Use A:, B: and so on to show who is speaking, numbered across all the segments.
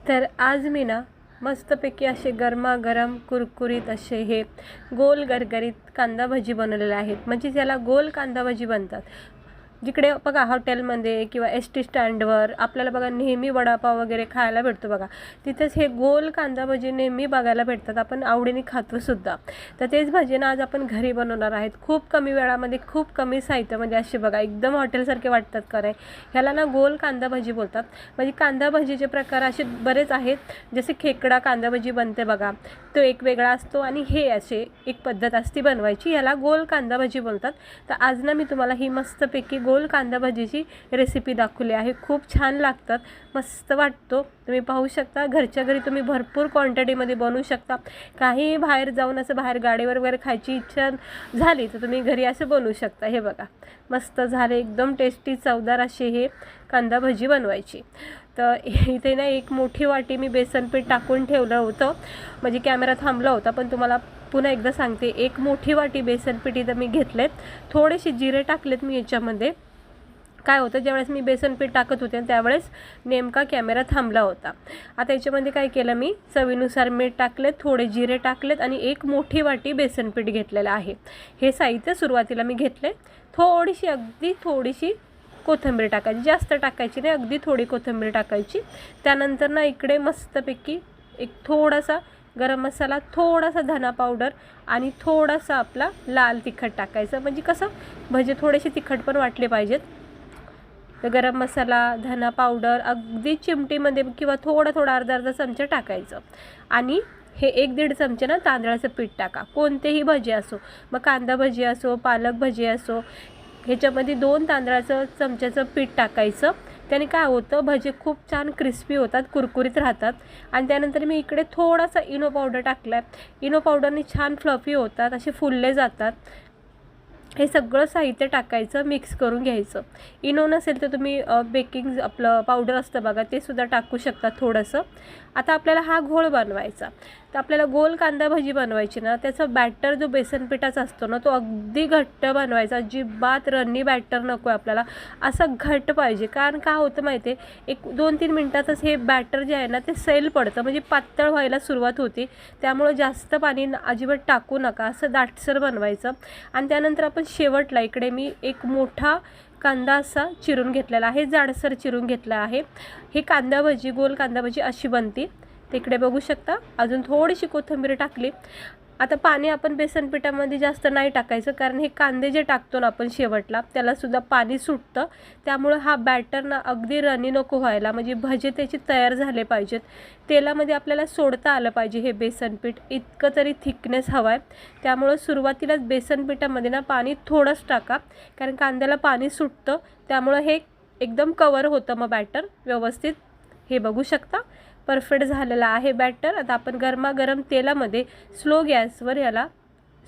A: तर आज मी ना मस्तपैकी असे गरमागरम कुरकुरीत असे हे गोल गरगरीत कांदा भजी बनवलेले आहेत. म्हणजे त्याला गोल कांदा भजी बनतात. जिकडे बघा हॉटेलमध्ये किंवा एस टी स्टँडवर आपल्याला बघा नेहमी वडापाव वगैरे खायला भेटतो बघा, तिथेच हे गोल कांदा भजी नेहमी बघायला भेटतात. आपण आवडीने खातो सुद्धा. तर तेच भजी ना आज आपण घरी बनवणार आहेत. खूप कमी वेळामध्ये खूप कमी साहित्यामध्ये असे बघा एकदम हॉटेलसारखे वाटतात करे. ह्याला ना गोल कांदा भजी बोलतात. म्हणजे कांदा भजीचे प्रकार असे बरेच आहेत. जसे खेकडा कांदा भजी बनते बघा, तो एक वेगळा असतो आणि हे असे एक पद्धत असते बनवायची. ह्याला गोल कांदा भजी बोलतात. तर आज ना मी तुम्हाला ही मस्तपैकी गोल कांदा भजीची रेसिपी दाखवली आहे. खूप छान लागतात, मस्त वाटतो. तुम्ही पाहू शकता. घरच्या घरी तुम्ही भरपूर क्वांटिटीमध्ये बनवू शकता. काही बाहेर जाऊन असं बाहेर गाडीवर वगैरे खायची इच्छा झाली तर तुम्ही घरी असं बनवू शकता. हे बघा मस्त झाले, एकदम टेस्टी चवदार असे हे कांदा भजी बनवायची. तर इथे ना एक मोठी वाटी मी बेसन पीठ टाकून ठेवलं होतं. म्हणजे कॅमेरा थांबला होता, पण तुम्हाला पुन्हा एकदा सांगते. एक मोठी वाटी बेसन पीठ इथं मी घेतलेत. थोडेसे जिरे टाकलेत मी याच्यामध्ये. काय होतं, ज्यावेळेस मी बेसन पीठ टाकत होते त्यावेळेस नेमका कॅमेरा थांबला होता. आता याच्यामध्ये काय केलं, मी चवीनुसार मीठ टाकलेत, थोडे जिरे टाकलेत आणि एक मोठी वाटी बेसन पीठ घेतलेलं आहे. हे साहित्य सुरुवातीला मी घेतले. थोडीशी अगदी थोडीशी कोथिंबीर टाकायची, जास्त टाकायची नाही, अगदी थोडी कोथिंबीर टाकायची. त्यानंतर ना इकडे मस्तपैकी एक थोडासा गरम मसाला, थोडासा धना पावडर आणि थोडासा आपला लाल तिखट टाकायचं. म्हणजे कसं भजे थोडेसे तिखट पण वाटले पाहिजेत. तर गरम मसाला, धना पावडर अगदी चिमटीमध्ये किंवा थोडा अर्धा चमचा टाकायचं. आणि हे 1-1.5 चमचे ना तांदळाचं पीठ टाका. कोणतेही भजी असो, मग कांदा भजी असो, पालक भजी असो, ह्याच्यामध्ये 2 तांदळाचं चमच्याचं पीठ टाकायचं. त्याने काय होतं, भजी खूप छान क्रिस्पी होतात, कुरकुरीत राहतात. आणि त्यानंतर मी इकडे थोडासा इनो पावडर टाकला आहे. इनो पावडरने छान फ्लफी होतात, असे फुलले जातात. हे सगळं साहित्य टाकायचं, मिक्स करून घ्यायचं. इनो नसेल तर तुम्ही बेकिंग आपलं पावडर असतं बघा, ते सुद्धा टाकू शकता थोडंसं. आता आपल्याला हा घोळ बनवायचा. तर आपल्याला गोल कांदा भजी बनवायची ना, त्याचा बॅटर जो बेसन पिठाचा असतो ना, तो अगदी घट्ट बनवायचा. अजिबात रन्नी बॅटर नको आहे आपल्याला, असं घट्ट पाहिजे. कारण काय होतं माहिती आहे, 1-2-3 मिनटातच हे बॅटर जे आहे ना ते सैल पडतं, म्हणजे पातळ व्हायला सुरुवात होते. त्यामुळं जास्त पाणी अजिबात टाकू नका, असं दाटसर बनवायचं. आणि त्यानंतर आपण शेवटला इकडे मी एक मोठा कांदा असा चिरून घेतलेला आहे, जाडसर चिरून घेतला आहे. हे कांदा भजी, गोल कांदा भजी अशी बनते. तिकडे बघू शकता. अजून थोडीशी कोथिंबीर टाकली. आता पाणी आपण बेसन पिठामध्ये जास्त नाही टाकायचं, कारण हे कांदे जे टाकतो ना आपण शेवटला, त्यालासुद्धा पाणी सुटतं. त्यामुळं हा बॅटर ना अगदी रनी नको व्हायला, म्हणजे भजे त्याचे तयार झाले पाहिजेत. तेलामध्ये आपल्याला सोडता आलं पाहिजे हे बेसन पीठ, इतकं तरी थिकनेस हवा आहे. त्यामुळं सुरुवातीलाच बेसन पिठामध्ये ना पाणी थोडंच टाका, कारण कांद्याला पाणी सुटतं. त्यामुळं हे एकदम कवर होतं मग बॅटर व्यवस्थित. हे बघू शकता, परफेक्ट झालेला आहे बॅटर. आता आपण गरमागरम तेलामध्ये स्लो गॅसवर याला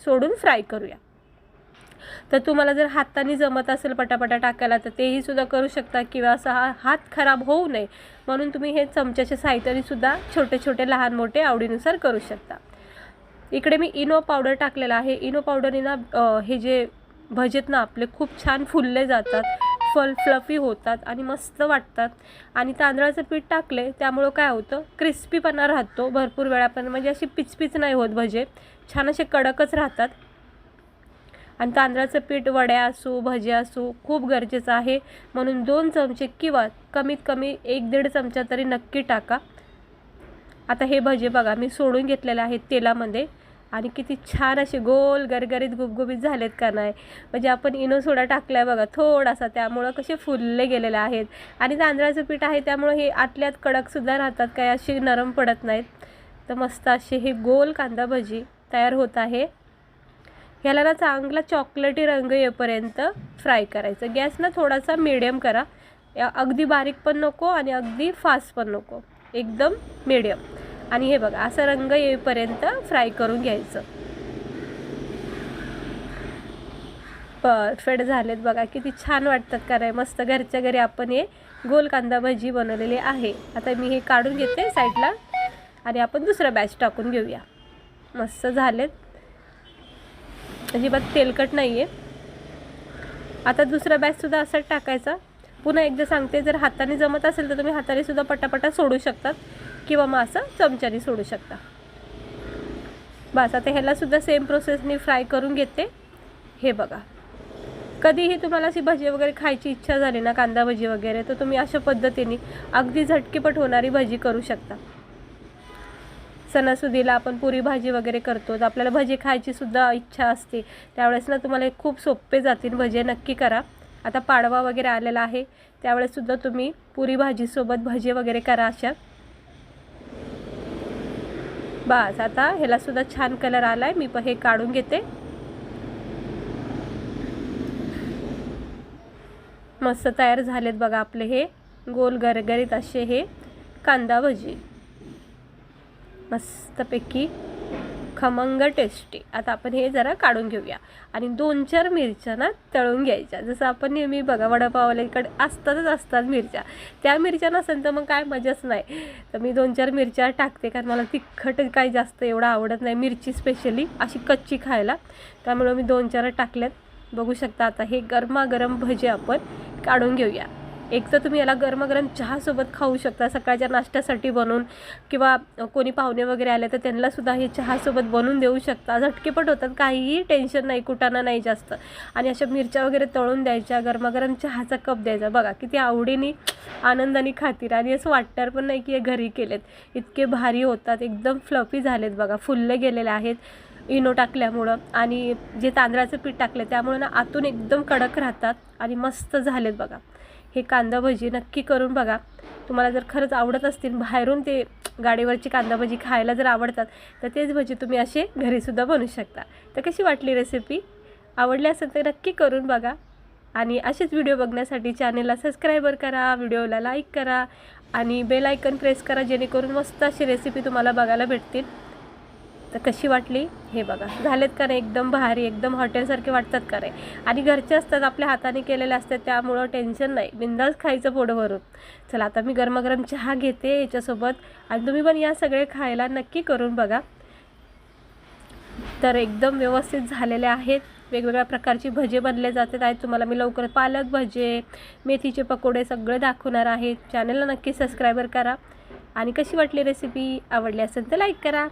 A: सोडून फ्राय करूया. तर तुम्हाला जर हाताने जमत असेल पटापटा टाकायला तर तेही सुद्धा करू शकता, किंवा असा हात खराब होऊ नये म्हणून तुम्ही हे चमच्याच्या साहित्याने सुद्धा छोटे लहान मोठे आवडीनुसार करू शकता. इकडे मी इनो पावडर टाकलेला आहे. इनो पावडरने ना हे जे भजेत ना आपले खूप छान फुलले जातात, फ्लफी होतात आणि मस्त वाटतात. आणि तांदळाचं पीठ टाकले त्यामुळं काय होतं, क्रिस्पीपणा राहतो भरपूर वेळा. पण म्हणजे अशी पिचपिच नाही होत, भजे छान असे कडकच राहतात. आणि तांदळाचं पीठ वड्या असो भज्या असो खूप गरजेचं आहे, म्हणून 2 चमचे किंवा कमीत कमी 1-1.5 चमचा तरी नक्की टाका. आता हे भजे बघा मी सोडून घेतलेले आहेत तेलामध्ये, आणि किती छान असे गोल गरगरीत गुबगुबीत झालेत का नाही. म्हणजे आपण इनो सोडा टाकला आहे बघा थोडासा, त्यामुळं कसे फुलले गेलेले आहेत. आणि तांदळाचं पीठ आहे त्यामुळं हे आतल्यात कडकसुद्धा राहतात, काय अशी नरम पडत नाहीत. तर मस्त असे हे गोल कांदा भजी तयार होत आहे. ह्याला ना चांगला चॉकलेटी रंग येईपर्यंत फ्राय करायचं. गॅस ना थोडासा मीडियम करा, अगदी बारीक पण नको आणि अगदी फास्ट पण नको, एकदम मीडियम. आणि हे बघा असं रंग येईपर्यंत फ्राय करून घ्यायचं. परफेक्ट झालेत बघा, किती छान वाटतात का नाही. मस्त घरच्या घरी आपण हे गोल कांदा भजी बनवलेली आहे. आता मी हे काढून घेते साईडला आणि आपण दुसरा बॅच टाकून घेऊया. मस्त झालेत, अजिबात तेलकट नाही आहे. आता दुसरा बॅचसुद्धा असाच टाकायचा. पुन्हा एकदा सांगते, जर हाताने जमत असेल तर तुम्ही हाताने सुद्धा पटापटा सोडू शकतात किंवा मग असं चमच्याने सोडू शकता. बस आता ह्याला सुद्धा सेम प्रोसेसने फ्राय करून घेते. हे बघा, कधीही तुम्हाला अशी भजी वगैरे खायची इच्छा झाली ना, कांदा भजी वगैरे, तर तुम्ही अशा पद्धतीने अगदी झटकीपट होणारी भजी करू शकता. सणासुदीला आपण पुरी भाजी वगैरे करतो, तर आपल्याला भजी खायची सुद्धा इच्छा असते, त्यावेळेस ना तुम्हाला एक खूप सोपे जातील भजी. नक्की करा. आता पाडवा वगैरे आलेला आहे, त्यावेळेस सुद्धा तुम्ही पुरी भाजीसोबत भजी वगैरे करा अशा. बस आता ह्याला सुद्धा छान कलर आलाय. मी हे काढून घेते. मस्त तयार झालेत बघा आपले हे गोल गरगरीत असे हे कांदा भजी, मस्तपैकी खमंग टेस्टी. आता आपण हे जरा काढून घेऊया आणि 2-4 मिरच्या ना तळून घ्यायच्या. जसं आपण नेहमी बघा वडापाववाल्याकडे असतात मिरच्या, त्या मिरच्या नसेल तर मग काय मजाच नाही. तर मी 2-4 मिरच्या टाकते, कारण मला तिखट काही जास्त एवढं आवडत नाही, मिरची स्पेशली अशी कच्ची खायला, त्यामुळे मी 2-4 टाकल्यात. बघू शकता. आता हे गरमागरम भजी आपण काढून घेऊया. एक तर तुम्ही याला गरमागरम चहासोबत खाऊ शकता, सकाळच्या नाश्त्यासाठी बनवून, किंवा कोणी पाहुणे वगैरे आले तर त्यांनासुद्धा हे चहासोबत बनवून देऊ शकता. झटकेपट होतात, काहीही टेन्शन नाही, कुटाणा नाही जास्त. आणि अशा मिरच्या वगैरे तळून द्यायच्या, गरमागरम चहाचा कप द्यायचा. बघा किती आवडीने आनंदाने खातील, आणि असं वाटणार पण नाही की हे घरी केलेत. इतके भारी होतात, एकदम फ्लफी झालेत बघा, फुलले गेलेले आहेत इनो टाकल्यामुळं, आणि जे तांदळाचं पीठ टाकलं त्यामुळे ना आतून एकदम कडक राहतात आणि मस्त झालेत बघा. हे कांदा भजी नक्की करून बघा. तुम्हाला जर खरंच आवडत असतील, बाहेरून ते गाडीवरची कांदा भजी खायला जर आवडतात, तर तेच भजी तुम्ही असे घरीसुद्धा बनवू शकता. तर कशी वाटली रेसिपी? आवडली असेल तर नक्की करून बघा. आणि असेच व्हिडिओ बघण्यासाठी चॅनलला सबस्क्राईबर करा, व्हिडिओला लाईक करा आणि बेल आयकन प्रेस करा, जेणेकरून मस्त अशी रेसिपी तुम्हाला बघायला भेटतील. तर कशी वाटली हे बघा. झालेत का नाही एकदम भारी, एकदम हॉटेलसारखे वाटतात का नाही, आणि घरचे असतात, आपल्या हाताने केलेले असतात, त्यामुळं टेन्शन नाही, बिंदास खायचं पोट भरून. चला आता मी गरमागरम चहा घेते याच्यासोबत, आणि तुम्ही पण या सगळे खायला नक्की करून बघा. तर एकदम व्यवस्थित झालेले आहेत. वेगवेगळ्या प्रकारची भजे बनले जातात आहेत. तुम्हाला मी लवकर पालक भजे, मेथीचे पकोडे सगळे दाखवणार आहेत. चॅनलला नक्की सबस्क्राईबर करा. आणि कशी वाटली रेसिपी? आवडली असेल तर लाईक करा.